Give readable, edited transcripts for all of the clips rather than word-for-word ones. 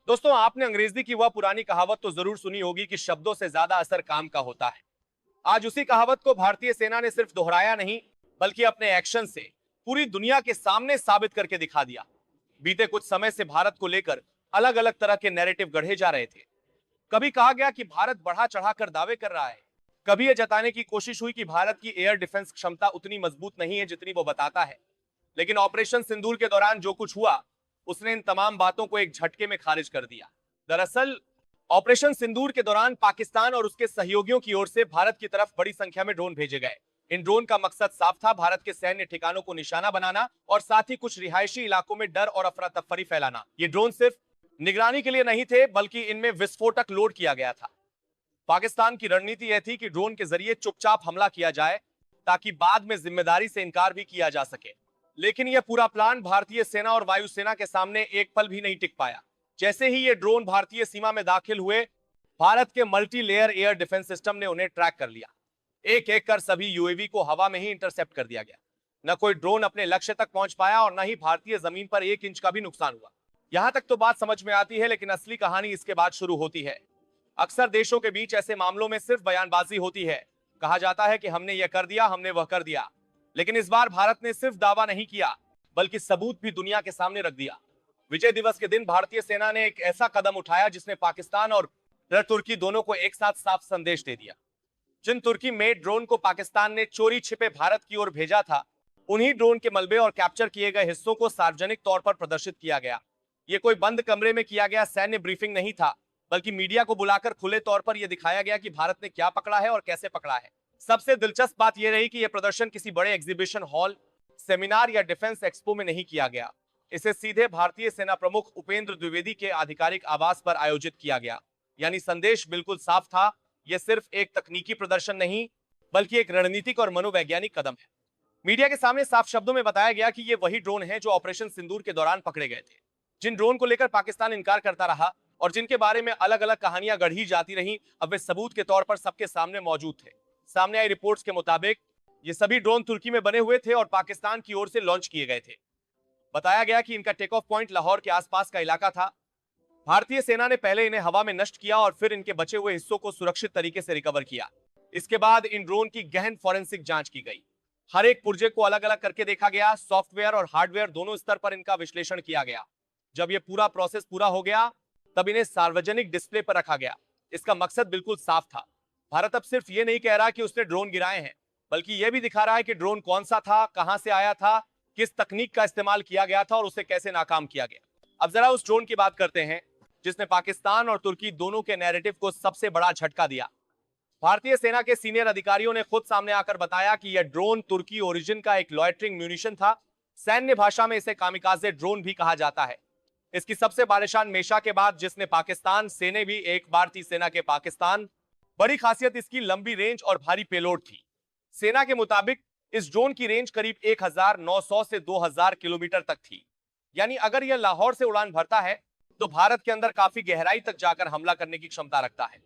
दोस्तों, आपने अंग्रेजी की वह पुरानी कहावत तो जरूर सुनी होगी कि शब्दों से ज्यादा असर काम का होता है। आज उसी कहावत को भारतीय सेना ने सिर्फ दोहराया नहीं, बल्कि अपने एक्शन से पूरी दुनिया के सामने साबित करके दिखा दिया। बीते कुछ समय से भारत को लेकर अलग अलग तरह के नैरेटिव गढ़े जा रहे थे। कभी कहा गया कि भारत बढ़ा चढ़ाकर दावे कर रहा है, कभी यह जताने की कोशिश हुई कि भारत की एयर डिफेंस क्षमता उतनी मजबूत नहीं है जितनी वो बताता है। लेकिन ऑपरेशन सिंदूर के दौरान जो कुछ हुआ, उसने इन तमाम बातों को एक झटके में खारिज कर दिया। दरअसल ऑपरेशन सिंदूर के दौरान पाकिस्तान और उसके सहयोगियों की ओर से भारत की तरफ बड़ी संख्या में ड्रोन भेजे गए। इन ड्रोन का मकसद साफ था, भारत के सैन्य ठिकानों को निशाना बनाना और साथ ही कुछ रिहायशी इलाकों में डर और अफरा तफरी फैलाना। ये ड्रोन सिर्फ निगरानी के लिए नहीं थे, बल्कि इनमें विस्फोटक लोड किया गया था। पाकिस्तान की रणनीति यह थी कि ड्रोन के जरिए चुपचाप हमला किया जाए, ताकि बाद में जिम्मेदारी से इनकार भी किया जा सके। लेकिन यह पूरा प्लान भारतीय सेना और वायुसेना के सामने एक पल भी नहीं टिक पाया। जैसे ही ये ड्रोन भारतीय सीमा में दाखिल हुए, भारत के multi layer air defence system ने उन्हें ट्रैक कर लिया। एक एक कर सभी यूएवी को हवा में ही इंटरसेप्ट कर दिया गया। न कोई ड्रोन अपने लक्ष्य तक पहुंच पाया और न ही भारतीय जमीन पर 1 इंच का भी नुकसान हुआ। यहां तक तो बात समझ में आती है, लेकिन असली कहानी इसके बाद शुरू होती है। अक्सर देशों के बीच ऐसे मामलों में सिर्फ बयानबाजी होती है। कहा जाता है कि हमने यह कर दिया, हमने वह कर दिया। लेकिन इस बार भारत ने सिर्फ दावा नहीं किया, बल्कि सबूत भी दुनिया के सामने रख दिया। विजय दिवस के दिन भारतीय सेना ने एक ऐसा कदम उठाया जिसने पाकिस्तान और तुर्की दोनों को एक साथ साफ संदेश दे दिया। जिन तुर्की मेड ड्रोन को पाकिस्तान ने चोरी छिपे भारत की ओर भेजा था, उन्हीं ड्रोन के मलबे और कैप्चर किए गए हिस्सों को सार्वजनिक तौर पर प्रदर्शित किया गया। यह कोई बंद कमरे में किया गया सैन्य ब्रीफिंग नहीं था, बल्कि मीडिया को बुलाकर खुले तौर पर यह दिखाया गया कि भारत ने क्या पकड़ा है और कैसे पकड़ा है। सबसे दिलचस्प बात यह रही कि यह प्रदर्शन किसी बड़े एग्जीबिशन हॉल, सेमिनार या डिफेंस एक्सपो में नहीं किया गया। इसे सीधे भारतीय सेना प्रमुख उपेंद्र द्विवेदी के आधिकारिक आवास पर आयोजित किया गया। यानी संदेश बिल्कुल साफ था, यह सिर्फ एक तकनीकी प्रदर्शन नहीं, बल्कि एक रणनीतिक और मनोवैज्ञानिक कदम है। मीडिया के सामने साफ शब्दों में बताया गया कि ये वही ड्रोन हैं जो ऑपरेशन सिंदूर के दौरान पकड़े गए थे। जिन ड्रोन को लेकर पाकिस्तान इनकार करता रहा और जिनके बारे में अलग अलग कहानियां गढ़ी जाती रही, अब वे सबूत के तौर पर सबके सामने मौजूद थे। सामने आई रिपोर्ट्स के मुताबिक ये सभी ड्रोन तुर्की में बने हुए थे और पाकिस्तान की ओर से लॉन्च किए गए थे। बताया गया कि इनका टेक ऑफ पॉइंट लाहौर के आसपास का इलाका था। भारतीय सेना ने पहले इन्हें हवा में नष्ट किया और फिर इनके बचे हुए हिस्सों को सुरक्षित तरीके से रिकवर किया। इसके बाद इन ड्रोन की गहन फॉरेंसिक जांच की गई। हर एक पुर्जे को अलग अलग करके देखा गया। सॉफ्टवेयर और हार्डवेयर दोनों स्तर पर इनका विश्लेषण किया गया। जब यह पूरा प्रोसेस पूरा हो गया, तब इन्हें सार्वजनिक डिस्प्ले पर रखा गया। इसका मकसद बिल्कुल साफ था। भारत अब सिर्फ ये नहीं कह रहा कि उसने ड्रोन गिराए हैं, बल्कि यह भी दिखा रहा है कि ड्रोन कौन सा था, कहां से आया था, किस तकनीक का इस्तेमाल किया गया था और उसे कैसे नाकाम किया गया। अब जरा उस ड्रोन की बात करते हैं जिसने पाकिस्तान और तुर्की दोनों के नैरेटिव को सबसे बड़ा झटका दिया। भारतीय सेना के सीनियर अधिकारियों ने खुद सामने आकर बताया कि यह ड्रोन तुर्की ओरिजिन का एक लॉयटरिंग म्यूनिशन था। सैन्य भाषा में इसे कामिकाजे ड्रोन भी कहा जाता है। इसकी सबसे बालिशान मेशा के बाद जिसने पाकिस्तान सेने भी एक भारतीय सेना के पाकिस्तान। बड़ी खासियत इसकी लंबी रेंज और भारी पेलोड थी। सेना के मुताबिक इस ड्रोन की रेंज करीब 1900 से 2000 किलोमीटर तक थी। यानी अगर यह लाहौर से उड़ान भरता है तो भारत के अंदर काफी गहराई तक जाकर हमला करने की क्षमता रखता है।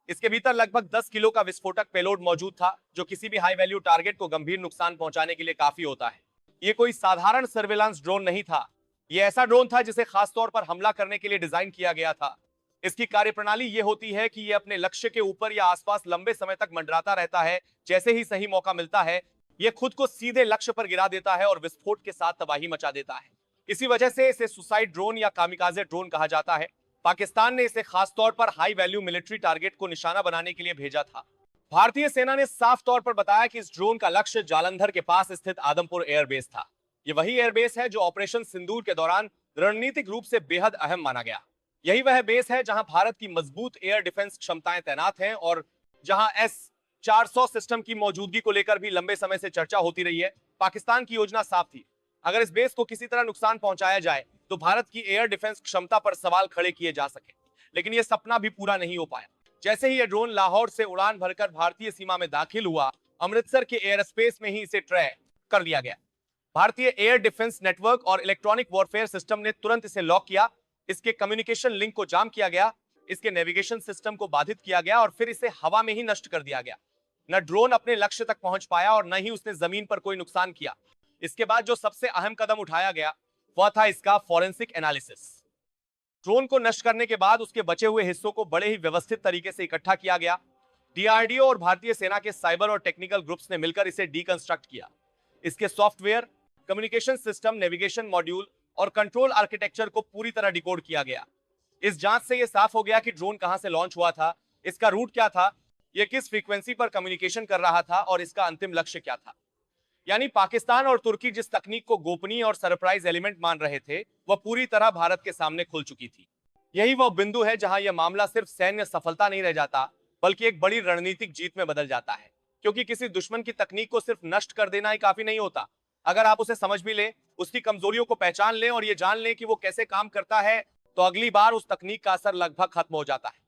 इसके भीतर लगभग 10 किलो का विस्फोटक पेलोड मौजूद था, जो किसी भी हाई वैल्यू टारगेट को गंभीर नुकसान पहुंचाने के लिए काफी होता है। यह कोई साधारण सर्वेलांस ड्रोन नहीं था। यह ऐसा ड्रोन था जिसे खासतौर पर हमला करने के लिए डिजाइन किया गया था। इसकी कार्यप्रणाली यह होती है कि यह अपने लक्ष्य के ऊपर या आसपास लंबे समय तक मंडराता रहता है। जैसे ही सही मौका मिलता है, यह खुद को सीधे लक्ष्य पर गिरा देता है और विस्फोट के साथ तबाही मचा देता है। इसी वजह से इसे सुसाइड ड्रोन या कामिकाजे ड्रोन कहा जाता है। पाकिस्तान ने इसे खासतौर पर हाई वैल्यू मिलिट्री टारगेट को निशाना बनाने के लिए भेजा था। भारतीय सेना ने साफ तौर पर बताया कि इस ड्रोन का लक्ष्य जालंधर के पास स्थित आदमपुर एयरबेस था। यह वही एयरबेस है जो ऑपरेशन सिंदूर के दौरान रणनीतिक रूप से बेहद अहम माना गया। यही वह बेस है जहां भारत की मजबूत एयर डिफेंस क्षमताएं तैनात हैं और जहां S-400 सिस्टम की मौजूदगी को लेकर भी लंबे समय से चर्चा होती रही है। पाकिस्तान की योजना साफ थी, अगर इस बेस को किसी तरह नुकसान पहुंचाया जाए तो भारत की एयर डिफेंस क्षमता पर सवाल खड़े किए जा सके। लेकिन यह सपना भी पूरा नहीं हो पाया। जैसे ही यह ड्रोन लाहौर से उड़ान भरकर भारतीय सीमा में दाखिल हुआ, अमृतसर के एयर स्पेस में ही इसे ट्रैक कर लिया गया। भारतीय एयर डिफेंस नेटवर्क और इलेक्ट्रॉनिक वॉरफेयर सिस्टम ने तुरंत इसे लॉक किया। इसके कम्युनिकेशन लिंक को जाम किया गया, इसके नेविगेशन सिस्टम को बाधित किया गया और फिर इसे हवा में ही नष्ट कर दिया गया। न ड्रोन अपने लक्ष्य तक पहुंच पाया और न ही उसने जमीन पर कोई नुकसान किया। इसके बाद जो सबसे अहम कदम उठाया गया वह था इसका फॉरेंसिक एनालिसिस। ड्रोन को नष्ट करने के बाद उसके बचे हुए हिस्सों को बड़े ही व्यवस्थित तरीके से इकट्ठा किया गया। डीआरडीओ और भारतीय सेना के साइबर और टेक्निकल ग्रुप्स ने मिलकर इसे डीकंस्ट्रक्ट किया। इसके software, communication system, navigation module और कंट्रोल आर्किटेक्चर को पूरी तरह डिकोड किया गया। इस जांच से यह साफ हो गया कि ड्रोन कहां से लॉन्च हुआ था, इसका रूट क्या था, यह किस फ्रीक्वेंसी पर कम्युनिकेशन कर रहा था और इसका अंतिम लक्ष्य क्या था। यानी पाकिस्तान और तुर्की जिस तकनीक को गोपनीय और सरप्राइज एलिमेंट मान रहे थे, वह पूरी तरह भारत के सामने खुल चुकी थी। यही वह बिंदु है जहां यह मामला सिर्फ सैन्य सफलता नहीं रह जाता, बल्कि एक बड़ी रणनीतिक जीत में बदल जाता है। क्योंकि किसी दुश्मन की तकनीक को सिर्फ नष्ट कर देना ही काफी नहीं होता। अगर आप उसे समझ भी लें, उसकी कमजोरियों को पहचान लें और ये जान लें कि वो कैसे काम करता है, तो अगली बार उस तकनीक का असर लगभग खत्म हो जाता है।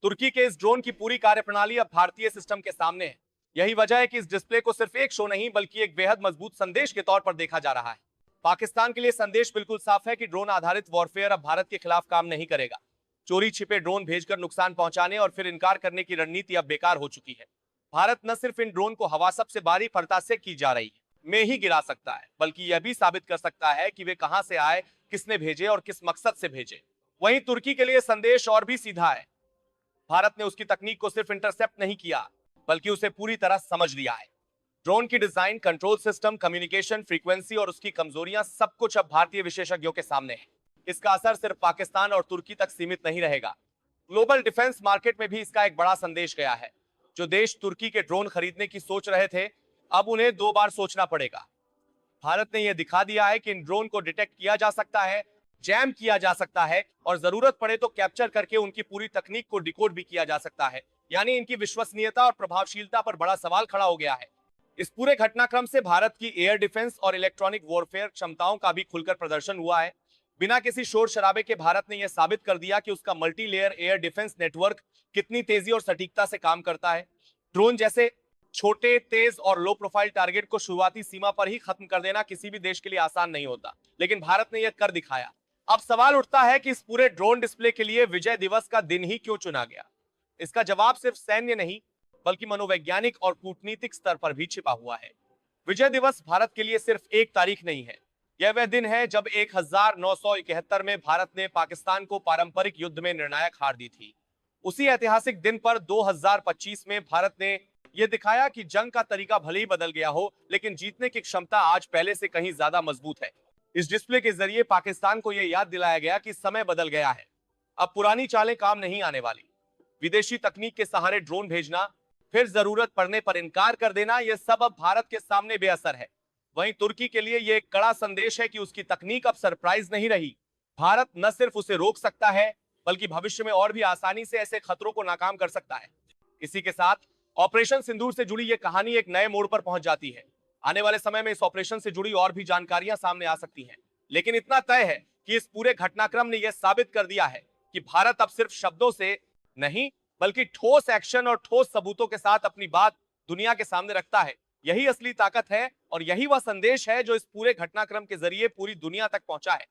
तुर्की के इस ड्रोन की पूरी कार्यप्रणाली अब भारतीय सिस्टम के सामने है। यही वजह है कि इस डिस्प्ले को सिर्फ एक शो नहीं, बल्कि एक बेहद मजबूत संदेश के तौर पर देखा जा रहा है। पाकिस्तान के लिए संदेश बिल्कुल साफ है कि ड्रोन आधारित वॉरफेयर अब भारत के खिलाफ काम नहीं करेगा। चोरी छिपे ड्रोन भेजकर नुकसान पहुंचाने और फिर इनकार करने की रणनीति अब बेकार हो चुकी है। भारत न सिर्फ इन ड्रोन को हवा सबसे बारी फरता से की जा रही है में ही गिरा सकता है, बल्कि यह भी साबित कर सकता है कि वे कहां से आए, किसने भेजे और किस मकसद से भेजे। वहीं तुर्की के लिए संदेश और भी सीधा है। भारत ने उसकी तकनीक को सिर्फ इंटरसेप्ट नहीं किया, बल्कि उसे पूरी तरह समझ लिया है। ड्रोन की design, control system, communication, frequency और उसकी कमजोरियां, सब कुछ अब भारतीय विशेषज्ञों के सामने है। इसका असर सिर्फ पाकिस्तान और तुर्की तक सीमित नहीं रहेगा, ग्लोबल डिफेंस मार्केट में भी इसका एक बड़ा संदेश गया है। जो देश तुर्की के ड्रोन खरीदने की सोच रहे थे, अब उन्हें 2 बार सोचना पड़ेगा। भारत ने यह दिखा दिया है कि इन ड्रोन को डिटेक्ट किया जा सकता है, जैम किया जा सकता है और जरूरत पड़े तो कैप्चर करके उनकी पूरी तकनीक को डिकोड भी किया जा सकता है। यानी इनकी विश्वसनीयता और प्रभावशीलता पर बड़ा सवाल खड़ा हो गया है। इस पूरे घटनाक्रम से भारत की एयर डिफेंस और इलेक्ट्रॉनिक वॉरफेयर क्षमताओं का भी खुलकर प्रदर्शन हुआ है। बिना किसी शोर शराबे के भारत ने यह साबित कर दिया कि उसका multi layer air defence network कितनी तेजी और सटीकता से काम करता है। ड्रोन जैसे छोटे, तेज और लो प्रोफाइल टारगेट को शुरुआती सीमा पर ही खत्म कर देना किसी भी देश के लिए आसान नहीं होता, लेकिन भारत ने यह कर दिखाया। अब सवाल उठता है कि इस पूरे ड्रोन डिस्प्ले के लिए विजय दिवस का दिन ही क्यों चुना गया। इसका जवाब सिर्फ सैन्य नहीं, बल्कि मनोवैज्ञानिक और कूटनीतिक स्तर पर भी छिपा हुआ है। विजय दिवस भारत के लिए सिर्फ एक तारीख नहीं है, यह वह दिन है जब 1971 में भारत ने पाकिस्तान को पारंपरिक युद्ध में निर्णायक हार दी थी। उसी ऐतिहासिक दिन पर 2025 में भारत ने यह दिखाया कि जंग का तरीका भले ही बदल गया हो, लेकिन जीतने की क्षमता आज पहले से कहीं ज्यादा मजबूत है। इस डिस्प्ले के जरिए पाकिस्तान को यह याद दिलाया गया कि समय बदल गया है, अब पुरानी चालें काम नहीं आने वाली। विदेशी तकनीक के सहारे ड्रोन भेजना, फिर जरूरत पड़ने पर इनकार कर देना, यह सब अब भारत के सामने बेअसर है। वहीं तुर्की के लिए यह एक कड़ा संदेश है कि उसकी तकनीक अब सरप्राइज नहीं रही। भारत न सिर्फ उसे रोक सकता है, बल्कि भविष्य में और भी आसानी से ऐसे खतरों को नाकाम कर सकता है। इसी के साथ ऑपरेशन सिंदूर से जुड़ी यह कहानी एक नए मोड़ पर पहुंच जाती है। आने वाले समय में इस ऑपरेशन से जुड़ी और भी जानकारियां सामने आ सकती हैं, लेकिन इतना तय है कि इस पूरे घटनाक्रम ने यह साबित कर दिया है कि भारत अब सिर्फ शब्दों से नहीं, बल्कि ठोस एक्शन और ठोस सबूतों के साथ अपनी बात दुनिया के सामने रखता है। यही असली ताकत है और यही वह संदेश है जो इस पूरे घटनाक्रम के जरिए पूरी दुनिया तक पहुंचा है।